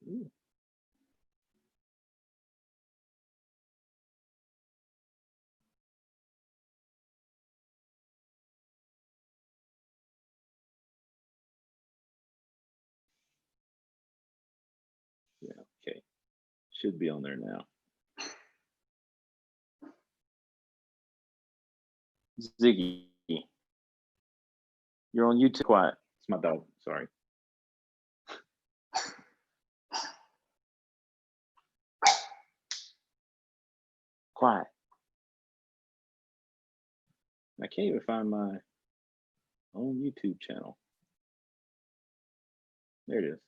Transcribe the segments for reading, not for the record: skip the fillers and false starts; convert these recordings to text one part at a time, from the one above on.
Ooh. Yeah, okay. Should be on there now. Ziggy, you're on YouTube. Quiet. It's my dog. Sorry. Quiet. I can't even find my own YouTube channel. There it is.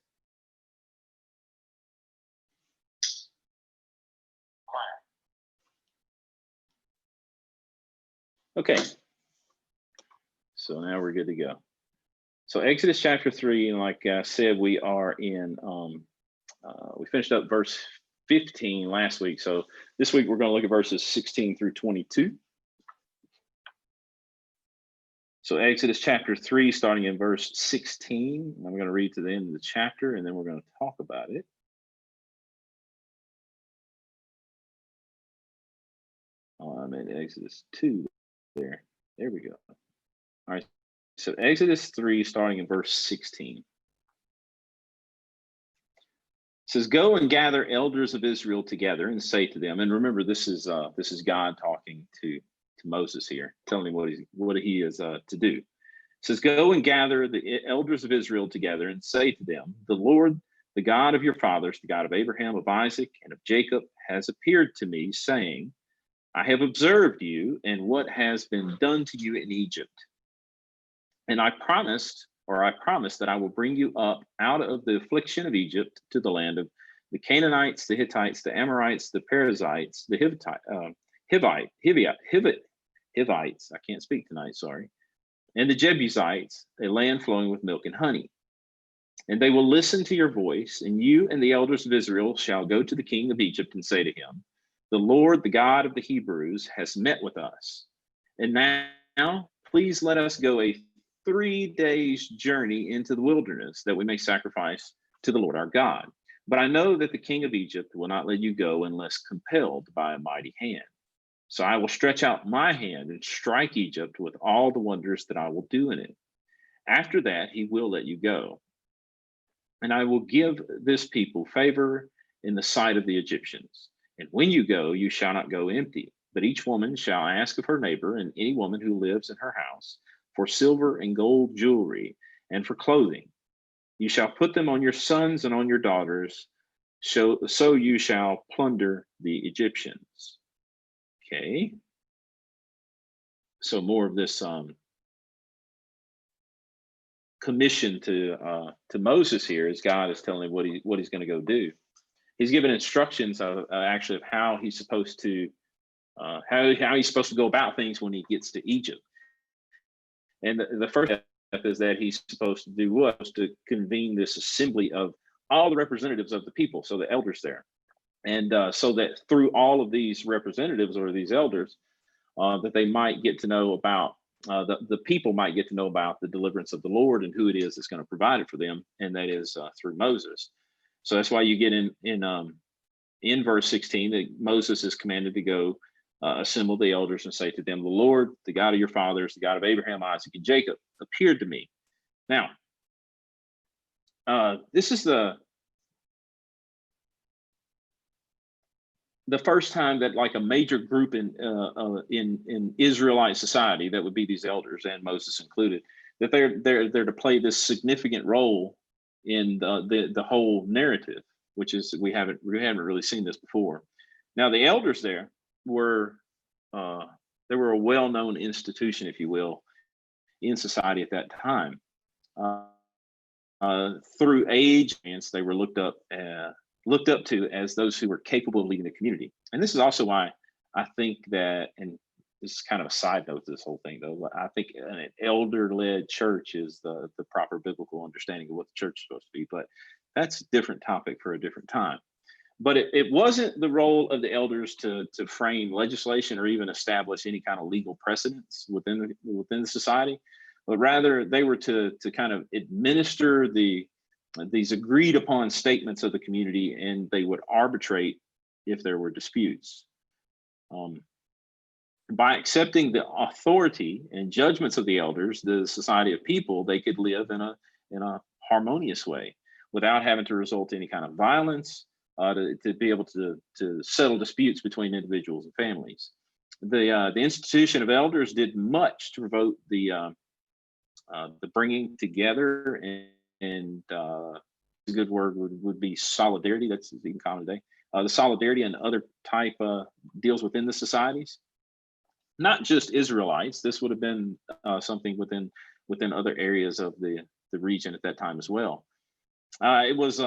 Okay. So now we're good to go. So Exodus chapter 3, and like I said, we are in, we finished up verse 15 last week. So this week we're going to look at verses 16 through 22. So Exodus chapter 3, starting in verse 16. I'm going to read to the end of the chapter, and then we're going to talk about it. I'm in Exodus 2 there. There we go. All right. So Exodus 3, starting in verse 16. It says, "Go and gather elders of Israel together and say to them," and remember, this is God talking to Moses here, telling him what he is to do. It says, "Go and gather the elders of Israel together and say to them, the Lord, the God of your fathers, the God of Abraham, of Isaac, and of Jacob, has appeared to me, saying, I have observed you and what has been done to you in Egypt. And I promise that I will bring you up out of the affliction of Egypt to the land of the Canaanites, the Hittites, the Amorites, the Perizzites, the Hivites, I can't speak tonight, sorry, and the Jebusites, a land flowing with milk and honey. And they will listen to your voice, and you and the elders of Israel shall go to the king of Egypt and say to him, the Lord, the God of the Hebrews, has met with us. And now, please let us go a 3 days journey into the wilderness that we may sacrifice to the Lord our God. But I know that the king of Egypt will not let you go unless compelled by a mighty hand. So I will stretch out my hand and strike Egypt with all the wonders that I will do in it. After that, he will let you go. And I will give this people favor in the sight of the Egyptians. And when you go, you shall not go empty, but each woman shall ask of her neighbor and any woman who lives in her house for silver and gold jewelry and for clothing. You shall put them on your sons and on your daughters, so you shall plunder the Egyptians. Okay. So more of this commission to Moses here, as God is telling him what he's going to go do. He's given instructions actually of how he's supposed to how he's supposed to go about things when he gets to Egypt. And the first step is that he's supposed to do what? To convene this assembly of all the representatives of the people, so the elders there, and so that through all of these representatives or these elders, that they might get to know about the people might get to know about the deliverance of the Lord and who it is that's going to provide it for them, and that is through Moses. So that's why you get in verse 16 that Moses is commanded to go assemble the elders and say to them, the Lord, the God of your fathers, the God of Abraham, Isaac, and Jacob, appeared to me. Now, this is the first time that like a major group in Israelite society, that would be these elders and Moses included, that they're to play this significant role in the whole narrative, which is we haven't really seen this before. Now the elders there were they were a well-known institution, if you will, in society at that time. Through age, they were looked up to as those who were capable of leading the community. And this is also why I think that, and this is kind of a side note to this whole thing though, I think an elder-led church is the proper biblical understanding of what the church is supposed to be, but that's a different topic for a different time. But it wasn't the role of the elders to frame legislation or even establish any kind of legal precedents within the society, but rather they were to kind of administer the these agreed upon statements of the community, and they would arbitrate if there were disputes. By accepting the authority and judgments of the elders, the society of people, they could live in a harmonious way without having to resort to any kind of violence, to be able to settle disputes between individuals and families. The institution of elders did much to promote the bringing together and a good word would be solidarity. That's even common today. The solidarity and other type deals within the societies, not just Israelites. This would have been something within other areas of the region at that time as well. It was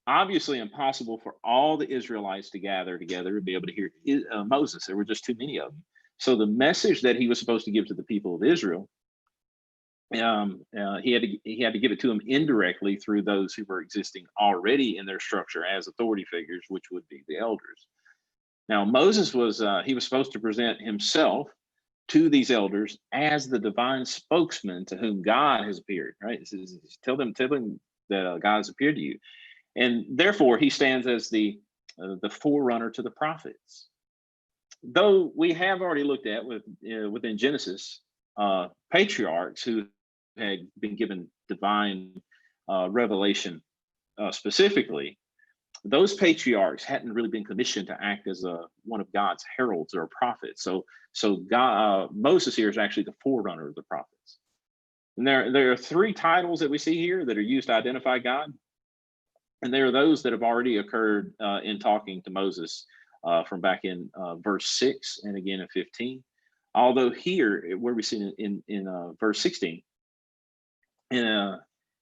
obviously impossible for all the Israelites to gather together and be able to hear Moses. There were just too many of them. So the message that he was supposed to give to the people of Israel, he had to give it to them indirectly through those who were existing already in their structure as authority figures, which would be the elders. Now Moses was he was supposed to present himself to these elders as the divine spokesman to whom God has appeared. Right? This is, tell them that God has appeared to you, and therefore he stands as the forerunner to the prophets. Though we have already looked at within Genesis patriarchs who had been given divine revelation specifically, those patriarchs hadn't really been commissioned to act as one of God's heralds or a prophet. So Moses here is actually the forerunner of the prophets. And there are three titles that we see here that are used to identify God. And there are those that have already occurred in talking to Moses from back in verse 6 and again in 15. Although here, where we see in verse 16, in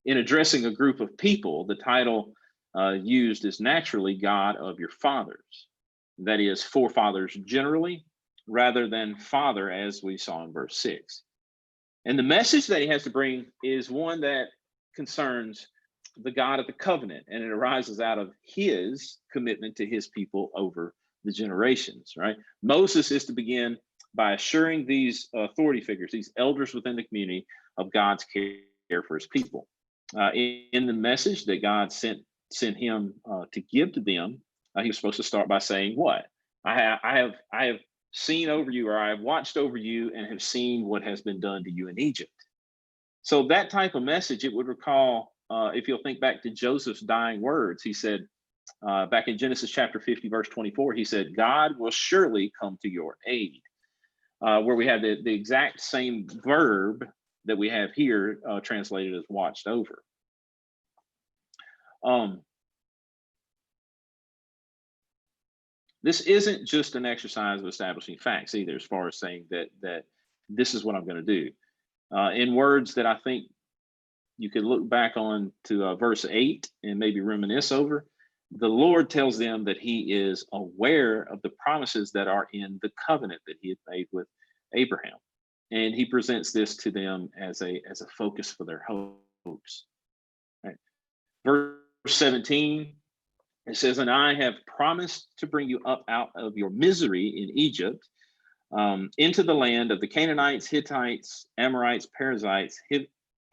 addressing a group of people, the title used is naturally God of your fathers. That is, forefathers generally, rather than father, as we saw in verse 6. And the message that he has to bring is one that concerns the God of the covenant, and it arises out of his commitment to his people over the generations, right? Moses is to begin by assuring these authority figures, these elders within the community, of God's care for his people. In the message that God sent him to give to them, he was supposed to start by saying, what? I have seen over you, or I have watched over you and have seen what has been done to you in Egypt. So that type of message, it would recall, if you'll think back to Joseph's dying words, he said, back in Genesis chapter 50, verse 24, he said, God will surely come to your aid. Where we have the exact same verb that we have here translated as watched over. This isn't just an exercise of establishing facts either, as far as saying that this is what I'm going to do. In words that I think you could look back on to verse 8 and maybe reminisce over, the Lord tells them that he is aware of the promises that are in the covenant that he had made with Abraham. And he presents this to them as a focus for their hopes. Right. Verse 17, it says, and I have promised to bring you up out of your misery in Egypt, into the land of the Canaanites, Hittites, Amorites, Perizzites,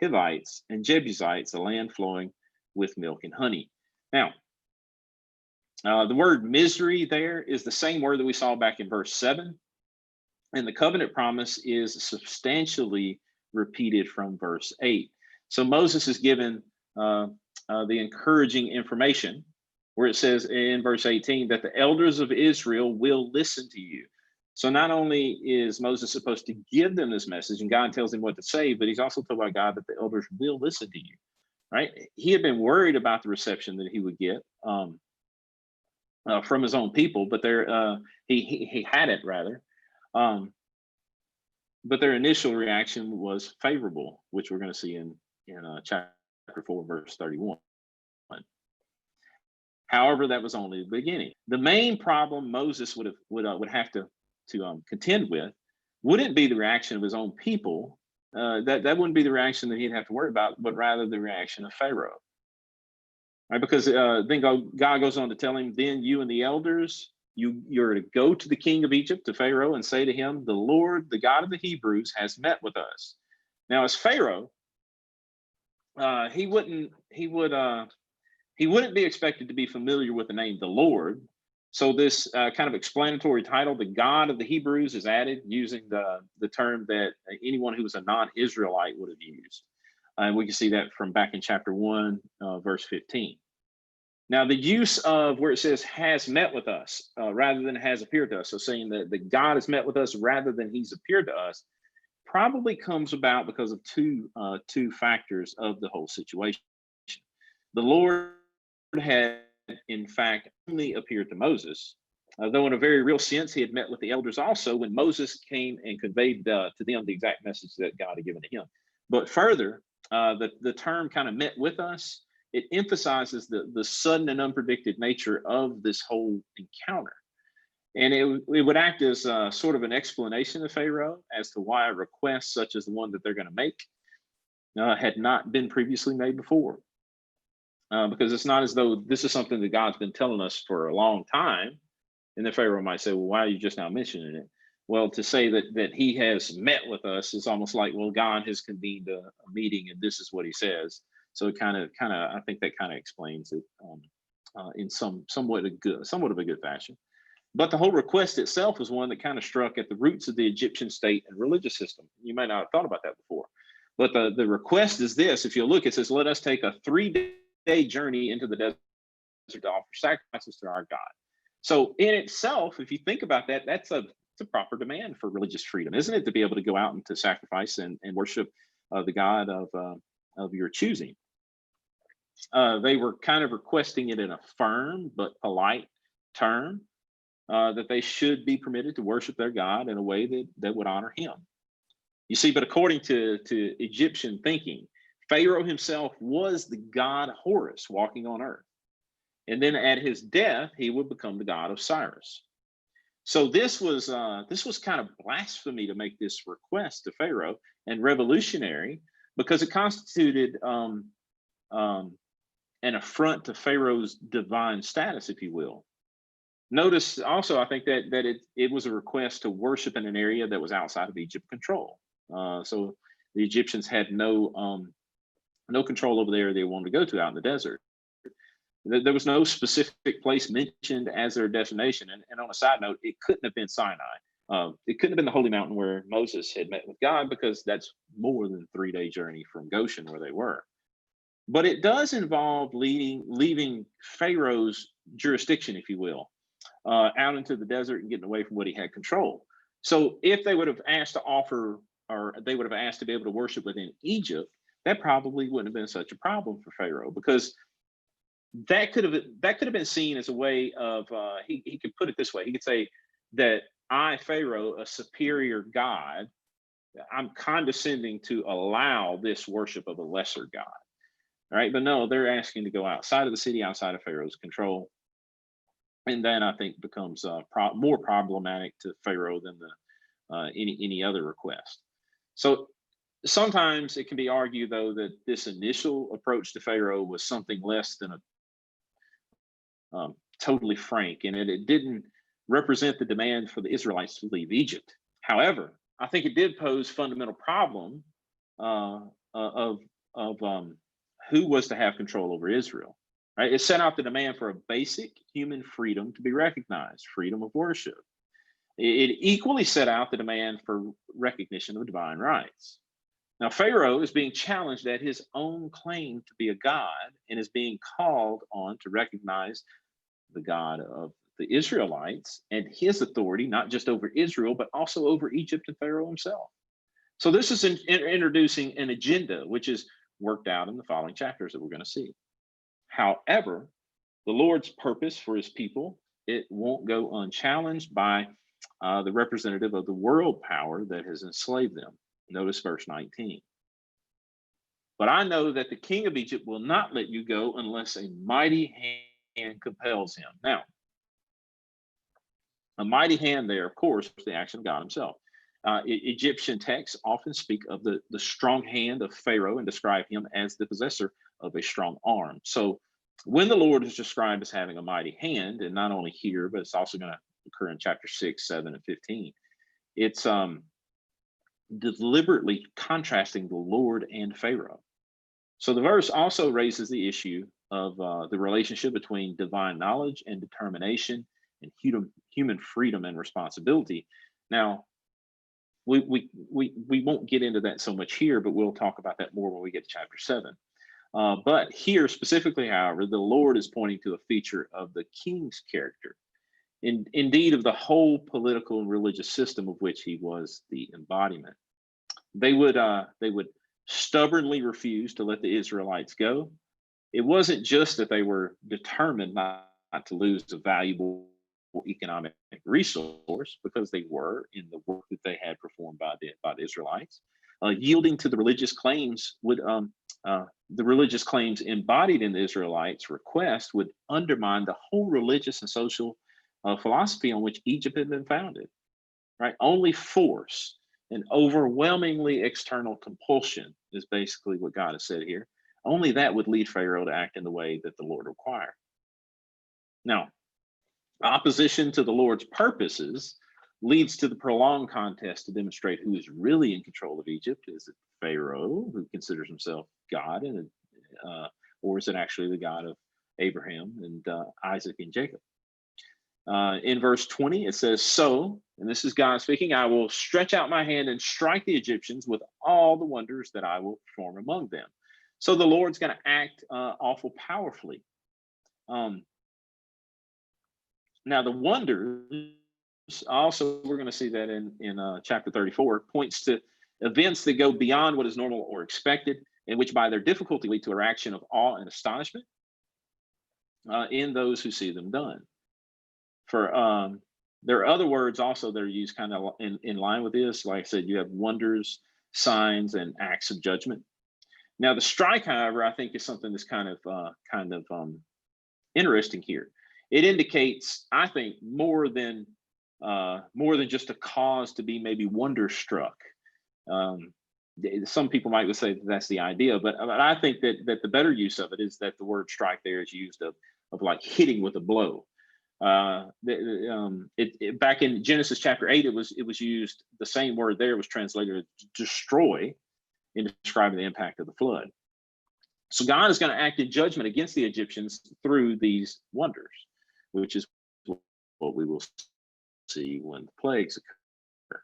Hivites, and Jebusites, a land flowing with milk and honey. Now, the word misery there is the same word that we saw back in verse 7. And the covenant promise is substantially repeated from verse 8. So Moses is given the encouraging information where it says in verse 18 that the elders of Israel will listen to you. So not only is Moses supposed to give them this message and God tells him what to say, but he's also told by God that the elders will listen to you, right? He had been worried about the reception that he would get from his own people, but he had it rather. But their initial reaction was favorable, which we're going to see in chapter 4, verse 31. However, that was only the beginning. The main problem Moses would have to contend with wouldn't be the reaction of his own people. That wouldn't be the reaction that he'd have to worry about, but rather the reaction of Pharaoh. Right? Because then God goes on to tell him, then you and the elders, you're to go to the king of Egypt, to Pharaoh, and say to him, the Lord, the God of the Hebrews, has met with us. Now, as Pharaoh, he wouldn't be expected to be familiar with the name the Lord. So this kind of explanatory title, the God of the Hebrews, is added using the term that anyone who was a non-Israelite would have used. And we can see that from back in chapter 1, verse 15. Now, the use of where it says has met with us rather than has appeared to us, so saying that God has met with us rather than he's appeared to us, probably comes about because of two factors of the whole situation. The Lord had, in fact, only appeared to Moses, though in a very real sense, he had met with the elders also when Moses came and conveyed to them the exact message that God had given to him. But further, the term kind of met with us, it emphasizes the sudden and unpredicted nature of this whole encounter. And it would act as sort of an explanation to Pharaoh as to why a request such as the one that they're going to make had not been previously made before. Because it's not as though this is something that God's been telling us for a long time. And the Pharaoh might say, well, why are you just now mentioning it? Well, to say that he has met with us is almost like, well, God has convened a meeting and this is what he says. So it kind of, I think that kind of explains it in somewhat of a good fashion. But the whole request itself was one that kind of struck at the roots of the Egyptian state and religious system. You might not have thought about that before. But the request is this. If you look, it says, let us take a 3-day journey into the desert to offer sacrifices to our God. So in itself, if you think about that, it's a proper demand for religious freedom, isn't it? To be able to go out and to sacrifice and worship the God of your choosing. They were kind of requesting it in a firm but polite term, that they should be permitted to worship their God in a way that would honor him. You see, but according to Egyptian thinking, Pharaoh himself was the god Horus walking on earth. And then at his death, he would become the god Osiris. So this was kind of blasphemy to make this request to Pharaoh, and revolutionary because it constituted an affront to Pharaoh's divine status, if you will. Notice also, I think that it was a request to worship in an area that was outside of Egypt's control. So the Egyptians had no control over the area they wanted to go to out in the desert. There was no specific place mentioned as their destination. And on a side note, it couldn't have been Sinai. It couldn't have been the holy mountain where Moses had met with God, because that's more than a 3-day journey from Goshen where they were. But it does involve leaving Pharaoh's jurisdiction, if you will, out into the desert and getting away from what he had control. So if they would have asked to offer, or they would have asked to be able to worship within Egypt, that probably wouldn't have been such a problem for Pharaoh, because that could have been seen as a way of he could put it this way. He could say that I, Pharaoh, a superior God, I'm condescending to allow this worship of a lesser God. All right, but no, they're asking to go outside of the city, outside of Pharaoh's control. And then I think becomes more problematic to Pharaoh than any other request. So sometimes it can be argued, though, that this initial approach to Pharaoh was something less than a totally frank, and it didn't represent the demand for the Israelites to leave Egypt. However, I think it did pose fundamental problem of who was to have control over Israel. Right? It set out the demand for a basic human freedom to be recognized, freedom of worship. It equally set out the demand for recognition of divine rights. Now, Pharaoh is being challenged at his own claim to be a god, and is being called on to recognize the God of the Israelites and his authority, not just over Israel, but also over Egypt and Pharaoh himself. So this is introducing an agenda, which is worked out in the following chapters that we're going to see. However, the Lord's purpose for his people, it won't go unchallenged by the representative of the world power that has enslaved them. Notice verse 19. But I know that the king of Egypt will not let you go unless a mighty hand compels him. Now, a mighty hand there, of course, is the action of God himself. Egyptian texts often speak of the strong hand of Pharaoh and describe him as the possessor of a strong arm. So when the Lord is described as having a mighty hand, and not only here, but it's also going to occur in chapter 6, 7, and 15, it's deliberately contrasting the Lord and Pharaoh. So the verse also raises the issue of the relationship between divine knowledge and determination and human freedom and responsibility. Now, we won't get into that so much here, but we'll talk about that more when we get to chapter 7. But here specifically, however, the Lord is pointing to a feature of the king's character, indeed of the whole political and religious system of which he was the embodiment. They would stubbornly refuse to let the Israelites go. It wasn't just that they were determined not to lose a valuable economic resource, because they were in the work that they had performed by the Israelites. Yielding to the religious claims would the religious claims embodied in the Israelites' request would undermine the whole religious and social philosophy on which Egypt had been founded. Right? Only force and overwhelmingly external compulsion is basically what God has said here. Only that would lead Pharaoh to act in the way that the Lord required. Now, opposition to the Lord's purposes leads to the prolonged contest to demonstrate who is really in control of Egypt. Is it Pharaoh, who considers himself God, or is it actually the God of Abraham and Isaac and Jacob? In verse 20, it says, "So," and this is God speaking, "I will stretch out my hand and strike the Egyptians with all the wonders that I will perform among them." So the Lord's going to act awful powerfully. Now, the wonders, also, we're going to see that in chapter 34, points to events that go beyond what is normal or expected, and which by their difficulty lead to a reaction of awe and astonishment in those who see them done. For there are other words also that are used kind of in line with this. Like I said, you have wonders, signs, and acts of judgment. Now, the strike, however, I think is something that's kind of interesting here. It indicates, I think, more than just a cause to be maybe wonderstruck. Some people might say that that's the idea, but I think that the better use of it is that the word strike there is used of like hitting with a blow. Back in Genesis chapter 8, it was used, the same word there was translated destroy in describing the impact of the flood. So God is going to act in judgment against the Egyptians through these wonders, which is what we will see when the plagues occur.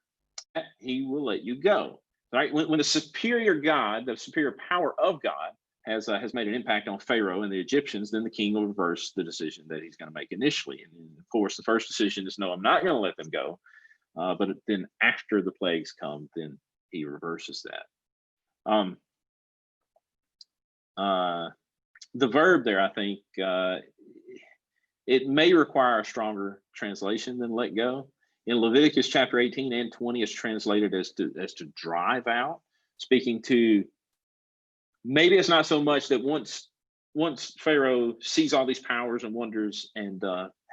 He will let you go. Right? When the superior God, the superior power of God has made an impact on Pharaoh and the Egyptians, then the king will reverse the decision that he's going to make initially. And of course, the first decision is, no, I'm not going to let them go. But then after the plagues come, then he reverses that. The verb there, I think, it may require a stronger translation than let go. In Leviticus chapter 18 and 20, it's translated as to drive out, speaking to, maybe it's not so much that once Pharaoh sees all these powers and wonders and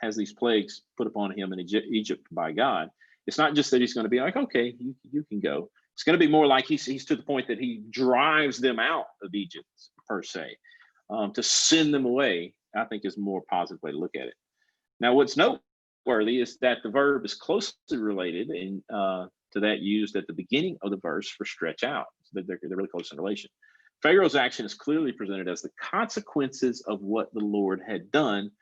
has these plagues put upon him in Egypt by God, it's not just that he's going to be like, okay, you can go. It's going to be more like he's to the point that he drives them out of Egypt, per se. To send them away, I think, is a more positive way to look at it. Now, what's noteworthy is that the verb is closely related to that used at the beginning of the verse for stretch out. So they're really close in relation. Pharaoh's action is clearly presented as the consequences of what the Lord had done.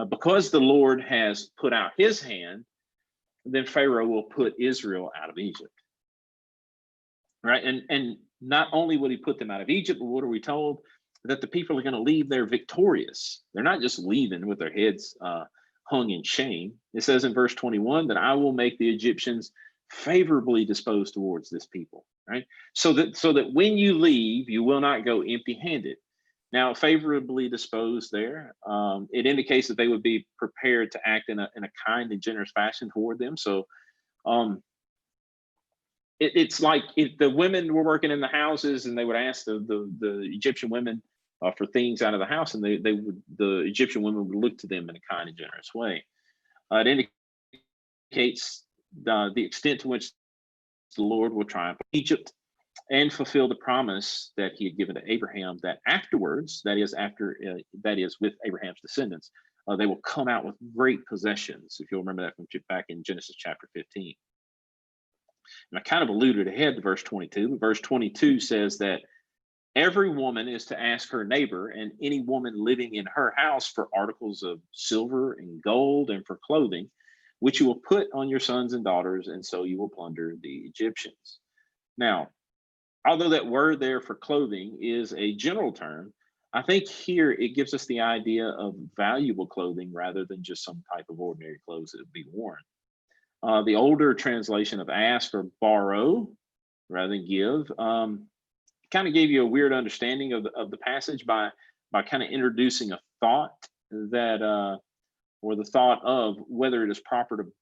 Because the Lord has put out his hand, then Pharaoh will put Israel out of Egypt. Right? And not only will he put them out of Egypt, but what are we told? That the people are going to leave there victorious. They're not just leaving with their heads hung in shame. It says in verse 21 that I will make the Egyptians favorably disposed towards this people. Right? So that when you leave, you will not go empty-handed. Now, favorably disposed there, it indicates that they would be prepared to act in a kind and generous fashion toward them. So it's like if the women were working in the houses and they would ask the Egyptian women for things out of the house, and the Egyptian women would look to them in a kind and generous way. It indicates the extent to which the Lord will triumph Egypt and fulfill the promise that he had given to Abraham, that afterwards, that is with Abraham's descendants, they will come out with great possessions. If you'll remember that from back in Genesis chapter 15. And I kind of alluded ahead to verse 22. Verse 22 says that Every woman is to ask her neighbor and any woman living in her house for articles of silver and gold and for clothing, which you will put on your sons and daughters, and so you will plunder the Egyptians. Now, although that word there for clothing is a general term, I think here it gives us the idea of valuable clothing rather than just some type of ordinary clothes that would be worn. The older translation of ask or borrow rather than give kind of gave you a weird understanding of the passage by kind of introducing a thought that or the thought of whether it is proper to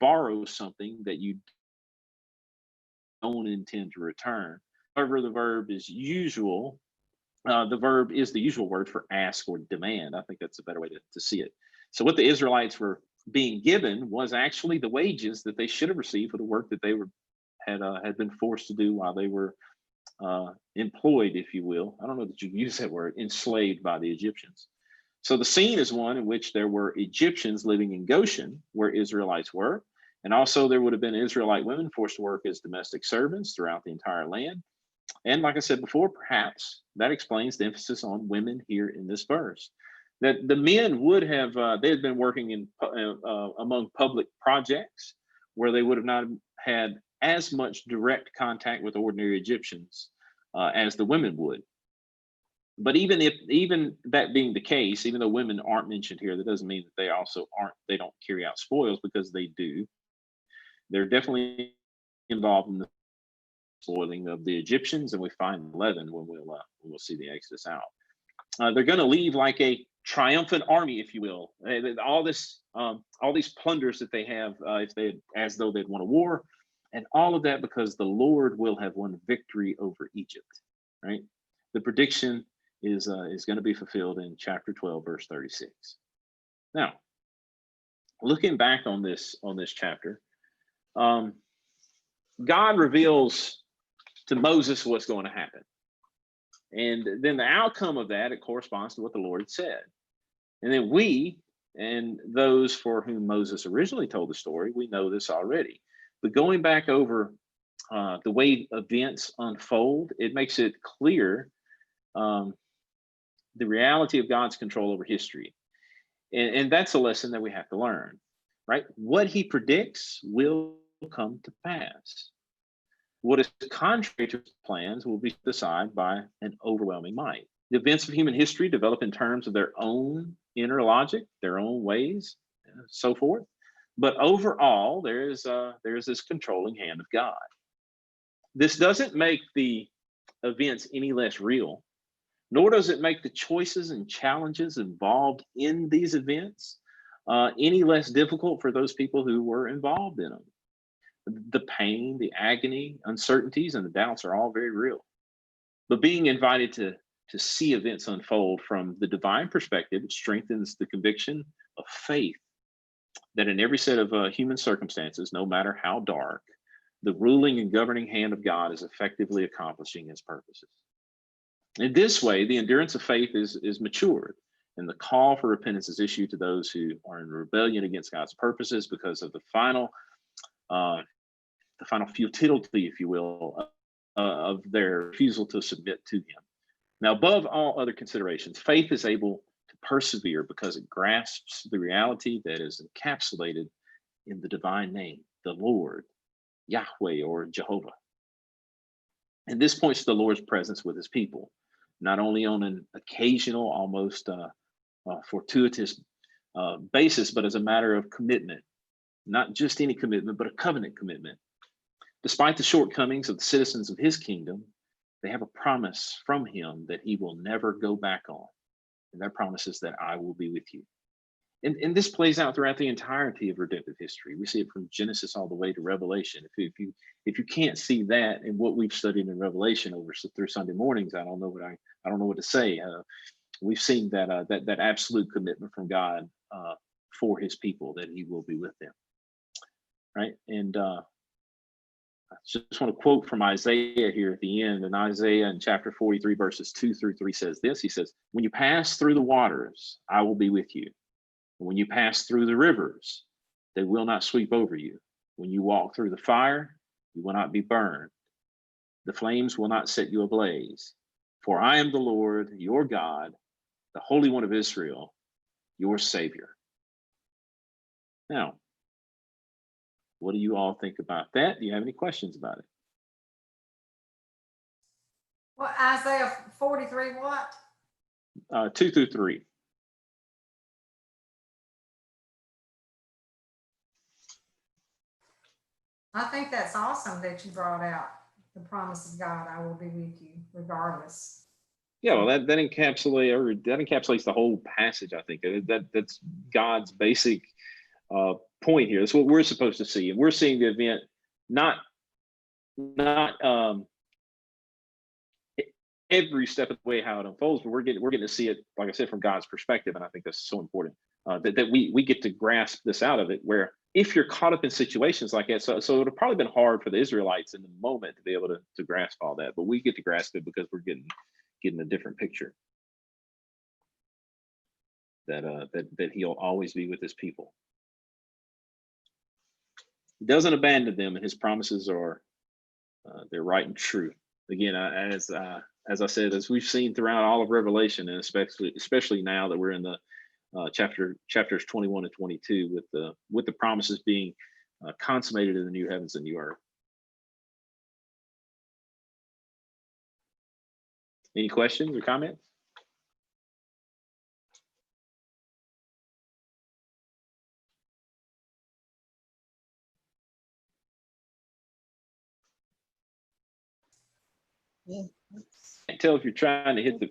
borrow something that you don't intend to return. However, the verb is usual. The verb is the usual word for ask or demand. I think that's a better way to see it. So what the Israelites were being given was actually the wages that they should have received for the work that they were had been forced to do while they were employed, if you will. I don't know that you use that word, enslaved by the Egyptians. So the scene is one in which there were Egyptians living in Goshen, where Israelites were, and also there would have been Israelite women forced to work as domestic servants throughout the entire land. And like I said before, perhaps that explains the emphasis on women here in this verse. That the men would have, they had been working in among public projects where they would have not had as much direct contact with ordinary Egyptians as the women would. But even that being the case, even though women aren't mentioned here, that doesn't mean that they don't carry out spoils, because they do. They're definitely involved in the spoiling of the Egyptians, and we find 11 when we'll see the Exodus out. They're going to leave like a triumphant army, if you will. All these plunders that they have, if they as though they'd won a war, and all of that because the Lord will have won victory over Egypt. Right? The prediction is going to be fulfilled in chapter 12, verse 36. Now, looking back on this chapter, God reveals to Moses what's going to happen. And then the outcome of that, it corresponds to what the Lord said. And then we and those for whom Moses originally told the story, we know this already. But going back over the way events unfold, it makes it clear the reality of God's control over history. And that's a lesson that we have to learn, right? What he predicts will come to pass. What is contrary to his plans will be decided by an overwhelming might. The events of human history develop in terms of their own inner logic, their own ways, and so forth. But overall, there's this controlling hand of God. This doesn't make the events any less real, nor does it make the choices and challenges involved in these events any less difficult for those people who were involved in them. The pain, the agony, uncertainties, and the doubts are all very real. But being invited to see events unfold from the divine perspective, it strengthens the conviction of faith that in every set of human circumstances, no matter how dark, the ruling and governing hand of God is effectively accomplishing his purposes. In this way, the endurance of faith is matured, and the call for repentance is issued to those who are in rebellion against God's purposes because of the final futility, if you will, of their refusal to submit to him. Now, above all other considerations, faith is able to persevere because it grasps the reality that is encapsulated in the divine name, the Lord, Yahweh, or Jehovah. And this points to the Lord's presence with his people, not only on an occasional, almost fortuitous basis, but as a matter of commitment. Not just any commitment, but a covenant commitment. Despite the shortcomings of the citizens of his kingdom, they have a promise from him that he will never go back on. And that promise is that I will be with you. And this plays out throughout the entirety of redemptive history. We see it from Genesis all the way to Revelation. If you can't see that in what we've studied in Revelation through Sunday mornings, I don't know what to say. We've seen that absolute commitment from God for his people, that he will be with them. Right? And I just want to quote from Isaiah here at the end. And Isaiah in chapter 43, verses 2-3 says this. He says, "When you pass through the waters, I will be with you. And when you pass through the rivers, they will not sweep over you. When you walk through the fire, you will not be burned. The flames will not set you ablaze. For I am the Lord, your God, the Holy One of Israel, your Savior. Now, what do you all think about that? Do you have any questions about it? Well, Isaiah 43, what? 2 through 3. I think that's awesome that you brought out the promise of God. I will be with you regardless. Yeah, well, that encapsulates the whole passage. I think that's God's basic point here. That's what we're supposed to see, and we're seeing the event not every step of the way how it unfolds, but we're getting to see it, like I said, from God's perspective, and I think that's so important that we get to grasp this out of it. Where if you're caught up in situations like that, so it would have probably been hard for the Israelites in the moment to be able to grasp all that, but we get to grasp it because we're getting a different picture that He'll always be with His people. He doesn't abandon them, and His promises are they're right and true. Again, as I said, as we've seen throughout all of Revelation, and especially now that we're in the chapters 21 and 22, with the promises being consummated in the new heavens and new earth. Any questions or comments? Yeah. I can't tell if you're trying to hit the.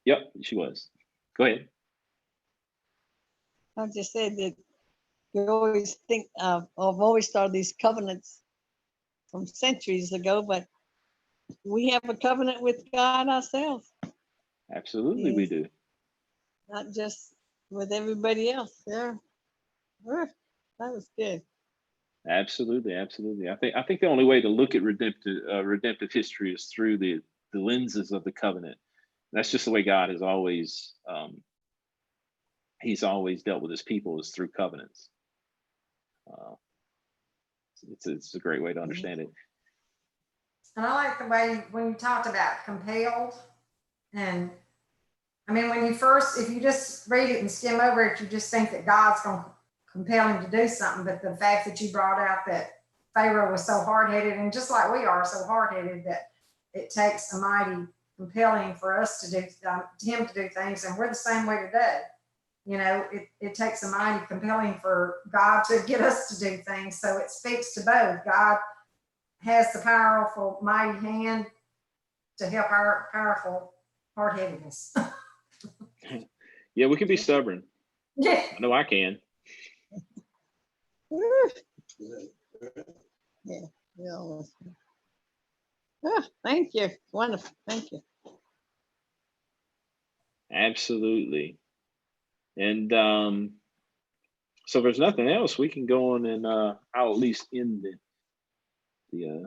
Yep, she was. Go ahead. I just said that you always think I've always started these covenants from centuries ago, but we have a covenant with God ourselves, Absolutely, we do. not just with everybody else. Yeah, that was good. Absolutely. I think the only way to look at redemptive history is through the lenses of the covenant. That's just the way God has always He's always dealt with His people, is through covenants. It's a great way to understand it. And I like the way when you talked about compelled. And I mean, if you just read it and skim over it, you just think that God's going to compel him to do something. But the fact that you brought out that Pharaoh was so hard-headed, and just like we are so hard-headed, that it takes a mighty compelling for us to do him to do things, and we're the same way today. You know, it takes a mighty compelling for God to get us to do things. So it speaks to both. God has the powerful, mighty hand to help our powerful hard-headedness. Yeah, we can be stubborn. Yeah. I know I can. Yeah. Thank you. Wonderful. Thank you. Absolutely. And so if there's nothing else, we can go on and I'll at least end the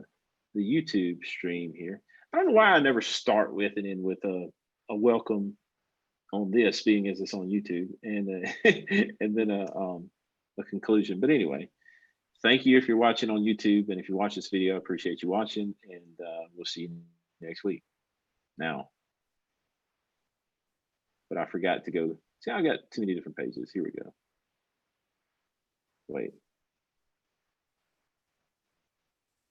YouTube stream here. I don't know why I never start with and end with a welcome on this, being as it's on YouTube, and and then a conclusion. But anyway, thank you if you're watching on YouTube, and if you watch this video, I appreciate you watching, and we'll see you next week. Now, but I forgot to go. See, I got too many different pages. Here we go. Wait.